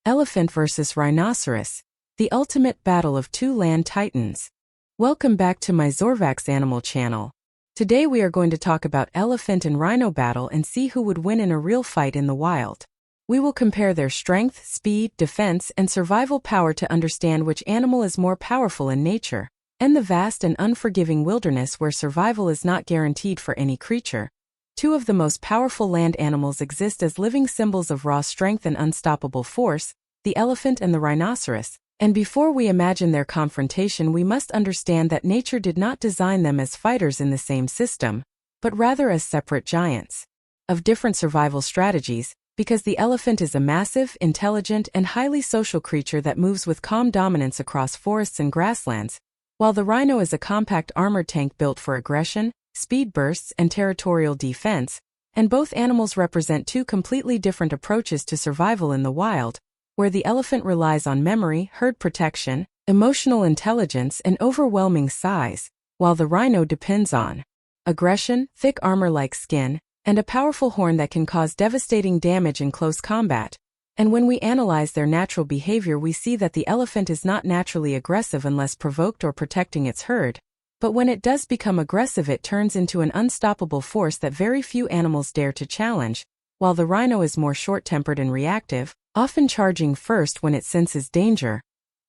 Elephant versus Rhinoceros, the ultimate battle of two land titans. Welcome back to my Zorvax Animal channel. Today we are going to talk about elephant and rhino battle and see who would win in a real fight in the wild. We will compare their strength, speed, defense, and survival power to understand which animal is more powerful in nature, and the vast and unforgiving wilderness where survival is not guaranteed for any creature. Two of the most powerful land animals exist as living symbols of raw strength and unstoppable force, the elephant and the rhinoceros. And before we imagine their confrontation, we must understand that nature did not design them as fighters in the same system, but rather as separate giants of different survival strategies, because the elephant is a massive, intelligent, and highly social creature that moves with calm dominance across forests and grasslands, while the rhino is a compact armored tank built for aggression, speed bursts, and territorial defense, and both animals represent two completely different approaches to survival in the wild, where the elephant relies on memory, herd protection, emotional intelligence, and overwhelming size, while the rhino depends on aggression, thick armor-like skin, and a powerful horn that can cause devastating damage in close combat. And when we analyze their natural behavior, we see that the elephant is not naturally aggressive unless provoked or protecting its herd, but when it does become aggressive, it turns into an unstoppable force that very few animals dare to challenge, while the rhino is more short-tempered and reactive, often charging first when it senses danger,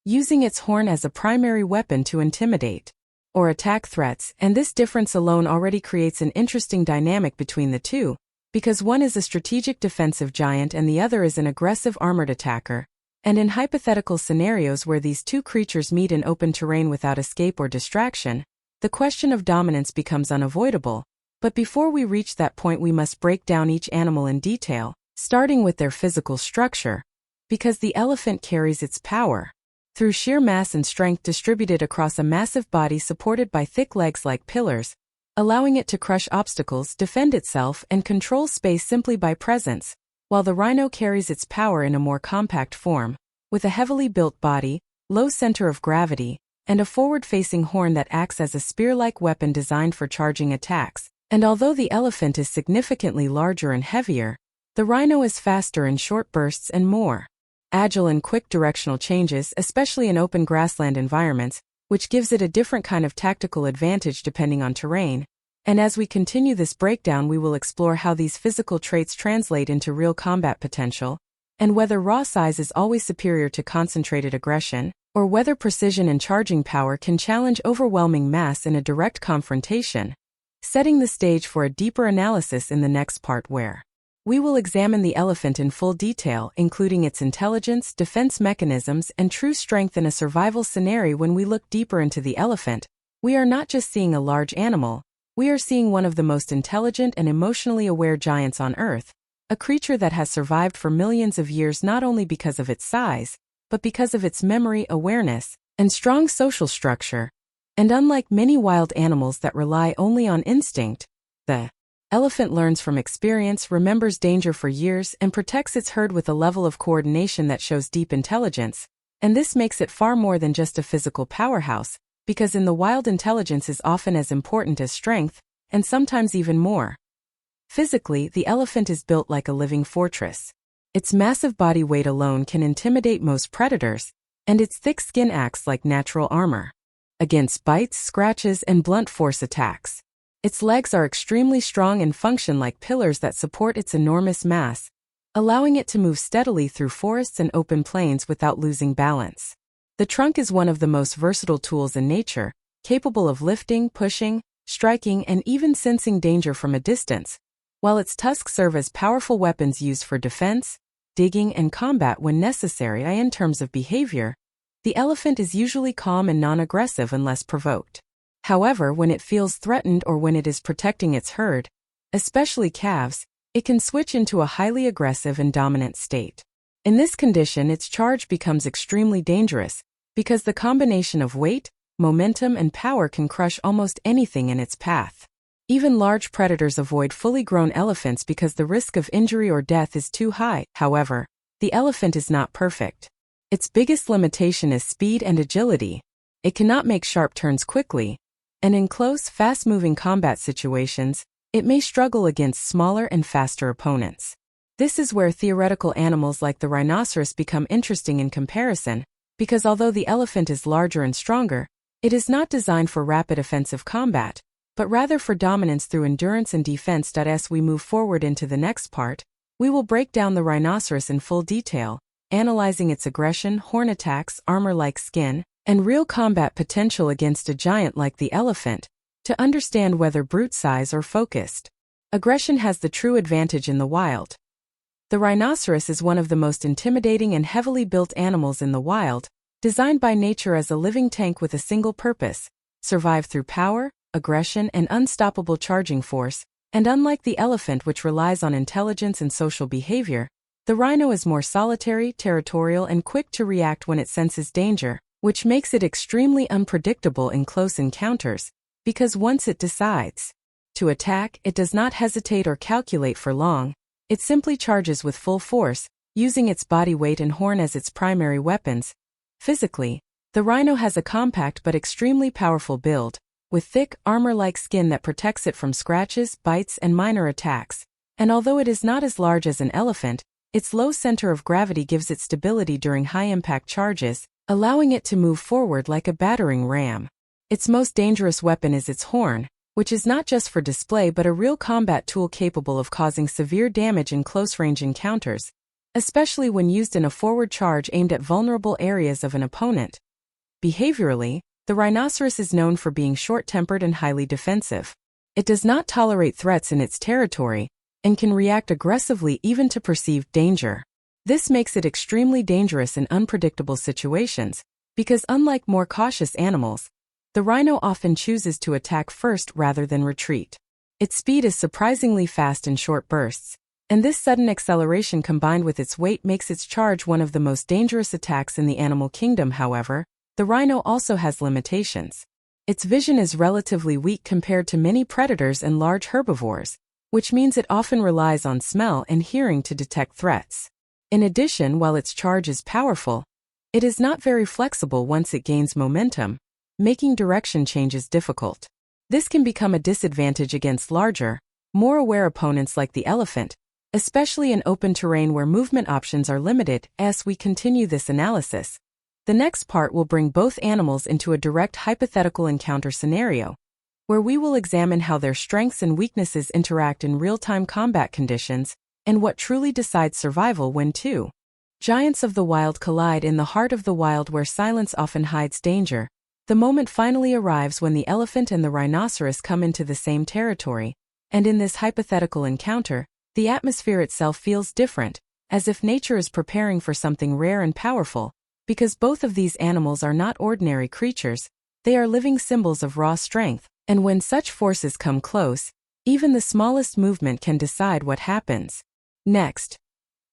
using its horn as a primary weapon to intimidate or attack threats. And this difference alone already creates an interesting dynamic between the two, because one is a strategic defensive giant and the other is an aggressive armored attacker. And in hypothetical scenarios where these two creatures meet in open terrain without escape or distraction, the question of dominance becomes unavoidable. But before we reach that point, we must break down each animal in detail, starting with their physical structure, because the elephant carries its power through sheer mass and strength distributed across a massive body supported by thick legs like pillars, allowing it to crush obstacles, defend itself, and control space simply by presence, while the rhino carries its power in a more compact form, with a heavily built body, low center of gravity, and a forward-facing horn that acts as a spear-like weapon designed for charging attacks. And although the elephant is significantly larger and heavier, the rhino is faster in short bursts and more agile in quick directional changes, especially in open grassland environments, which gives it a different kind of tactical advantage depending on terrain. And as we continue this breakdown, we will explore how these physical traits translate into real combat potential, and whether raw size is always superior to concentrated aggression, or whether precision and charging power can challenge overwhelming mass in a direct confrontation, setting the stage for a deeper analysis in the next part, where we will examine the elephant in full detail, including its intelligence, defense mechanisms, and true strength in a survival scenario. When we look deeper into the elephant, we are not just seeing a large animal, we are seeing one of the most intelligent and emotionally aware giants on Earth, a creature that has survived for millions of years not only because of its size, but because of its memory, awareness, and strong social structure. And unlike many wild animals that rely only on instinct, the elephant learns from experience, remembers danger for years, and protects its herd with a level of coordination that shows deep intelligence. And this makes it far more than just a physical powerhouse, because in the wild, intelligence is often as important as strength, and sometimes even more. Physically, the elephant is built like a living fortress. Its massive body weight alone can intimidate most predators, and its thick skin acts like natural armor against bites, scratches, and blunt force attacks. Its legs are extremely strong and function like pillars that support its enormous mass, allowing it to move steadily through forests and open plains without losing balance. The trunk is one of the most versatile tools in nature, capable of lifting, pushing, striking, and even sensing danger from a distance, while its tusks serve as powerful weapons used for defense, digging, and combat when necessary. In terms of behavior, the elephant is usually calm and non-aggressive unless provoked. However, when it feels threatened or when it is protecting its herd, especially calves, it can switch into a highly aggressive and dominant state. In this condition, its charge becomes extremely dangerous, because the combination of weight, momentum, and power can crush almost anything in its path. Even large predators avoid fully grown elephants because the risk of injury or death is too high. However, the elephant is not perfect. Its biggest limitation is speed and agility. It cannot make sharp turns quickly, and in close, fast-moving combat situations, it may struggle against smaller and faster opponents. This is where theoretical animals like the rhinoceros become interesting in comparison, because although the elephant is larger and stronger, it is not designed for rapid offensive combat, but rather for dominance through endurance and defense. As we move forward into the next part, we will break down the rhinoceros in full detail, analyzing its aggression, horn attacks, armor-like skin, and real combat potential against a giant like the elephant, to understand whether brute size or focused aggression has the true advantage in the wild. The rhinoceros is one of the most intimidating and heavily built animals in the wild, designed by nature as a living tank with a single purpose: survive through power, aggression, and unstoppable charging force. And unlike the elephant, which relies on intelligence and social behavior, the rhino is more solitary, territorial, and quick to react when it senses danger, which makes it extremely unpredictable in close encounters, because once it decides to attack, it does not hesitate or calculate for long. It simply charges with full force, using its body weight and horn as its primary weapons. Physically, the rhino has a compact but extremely powerful build, with thick, armor-like skin that protects it from scratches, bites, and minor attacks. And although it is not as large as an elephant, its low center of gravity gives it stability during high-impact charges, allowing it to move forward like a battering ram. Its most dangerous weapon is its horn, which is not just for display but a real combat tool capable of causing severe damage in close-range encounters, especially when used in a forward charge aimed at vulnerable areas of an opponent. Behaviorally, the rhinoceros is known for being short-tempered and highly defensive. It does not tolerate threats in its territory, and can react aggressively even to perceived danger. This makes it extremely dangerous in unpredictable situations, because unlike more cautious animals, the rhino often chooses to attack first rather than retreat. Its speed is surprisingly fast in short bursts, and this sudden acceleration combined with its weight makes its charge one of the most dangerous attacks in the animal kingdom. However, the rhino also has limitations. Its vision is relatively weak compared to many predators and large herbivores, which means it often relies on smell and hearing to detect threats. In addition, while its charge is powerful, it is not very flexible once it gains momentum, making direction changes difficult. This can become a disadvantage against larger, more aware opponents like the elephant, especially in open terrain where movement options are limited. As we continue this analysis, the next part will bring both animals into a direct hypothetical encounter scenario, where we will examine how their strengths and weaknesses interact in real-time combat conditions, and what truly decides survival when two giants of the wild collide. In the heart of the wild, where silence often hides danger, the moment finally arrives when the elephant and the rhinoceros come into the same territory, and in this hypothetical encounter, the atmosphere itself feels different, as if nature is preparing for something rare and powerful, because both of these animals are not ordinary creatures, they are living symbols of raw strength, and when such forces come close, even the smallest movement can decide what happens. Next,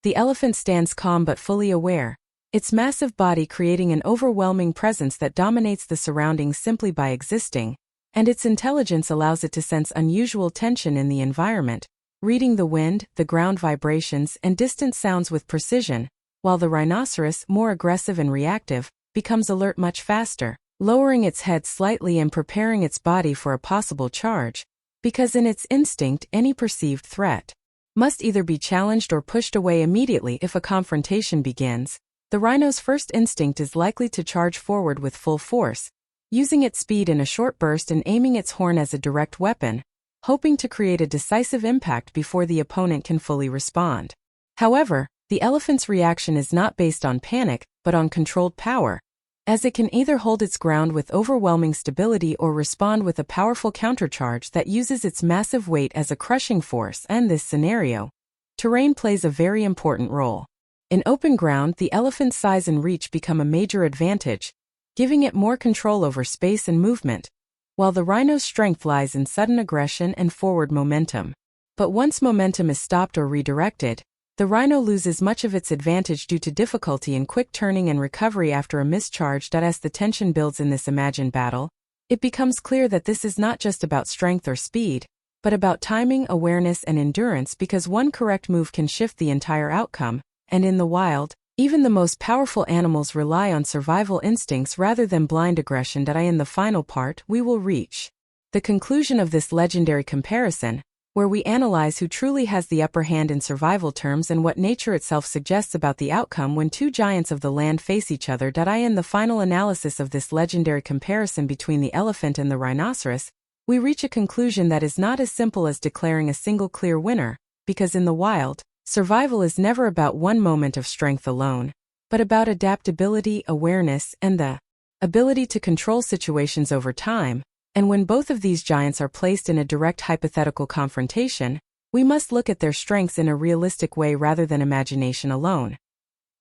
the elephant stands calm but fully aware, its massive body creating an overwhelming presence that dominates the surroundings simply by existing, and its intelligence allows it to sense unusual tension in the environment, reading the wind, the ground vibrations, and distant sounds with precision, while the rhinoceros, more aggressive and reactive, becomes alert much faster, lowering its head slightly and preparing its body for a possible charge, because in its instinct any perceived threat must either be challenged or pushed away immediately. If a confrontation begins, the rhino's first instinct is likely to charge forward with full force, using its speed in a short burst and aiming its horn as a direct weapon, hoping to create a decisive impact before the opponent can fully respond. However, the elephant's reaction is not based on panic, but on controlled power, as it can either hold its ground with overwhelming stability or respond with a powerful countercharge that uses its massive weight as a crushing force. In this scenario, terrain plays a very important role. In open ground, the elephant's size and reach become a major advantage, giving it more control over space and movement, while the rhino's strength lies in sudden aggression and forward momentum. But once momentum is stopped or redirected, the rhino loses much of its advantage due to difficulty in quick turning and recovery after a mischarge. As the tension builds in this imagined battle, it becomes clear that this is not just about strength or speed, but about timing, awareness, and endurance, because one correct move can shift the entire outcome. And in the wild, even the most powerful animals rely on survival instincts rather than blind aggression. In the final part, we will reach the conclusion of this legendary comparison, where we analyze who truly has the upper hand in survival terms and what nature itself suggests about the outcome when two giants of the land face each other. In the final analysis of this legendary comparison between the elephant and the rhinoceros, we reach a conclusion that is not as simple as declaring a single clear winner, because in the wild, survival is never about one moment of strength alone, but about adaptability, awareness, and the ability to control situations over time. And when both of these giants are placed in a direct hypothetical confrontation, we must look at their strengths in a realistic way rather than imagination alone.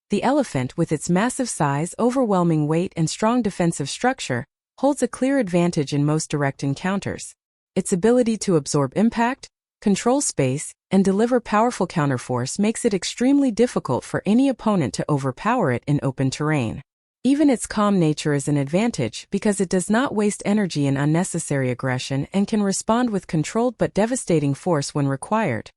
The elephant, with its massive size, overwhelming weight, and strong defensive structure, holds a clear advantage in most direct encounters. Its ability to absorb impact, control space, and deliver powerful counterforce makes it extremely difficult for any opponent to overpower it in open terrain. Even its calm nature is an advantage because it does not waste energy in unnecessary aggression and can respond with controlled but devastating force when required.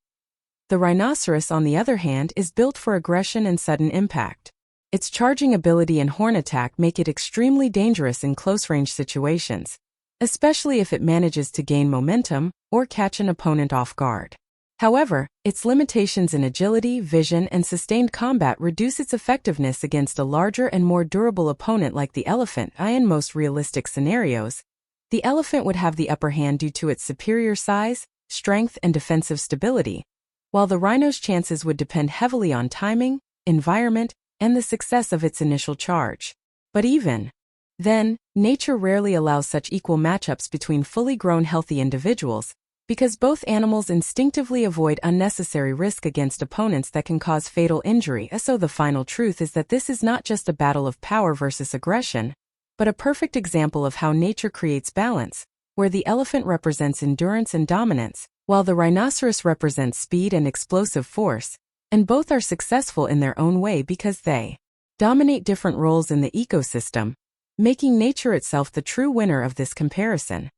The rhinoceros, on the other hand, is built for aggression and sudden impact. Its charging ability and horn attack make it extremely dangerous in close-range situations, especially if it manages to gain momentum or catch an opponent off guard. However, its limitations in agility, vision, and sustained combat reduce its effectiveness against a larger and more durable opponent like the elephant. In most realistic scenarios, the elephant would have the upper hand due to its superior size, strength, and defensive stability, while the rhino's chances would depend heavily on timing, environment, and the success of its initial charge. But even then, nature rarely allows such equal matchups between fully grown healthy individuals, because both animals instinctively avoid unnecessary risk against opponents that can cause fatal injury. So the final truth is that this is not just a battle of power versus aggression, but a perfect example of how nature creates balance, where the elephant represents endurance and dominance, while the rhinoceros represents speed and explosive force, and both are successful in their own way because they dominate different roles in the ecosystem, making nature itself the true winner of this comparison.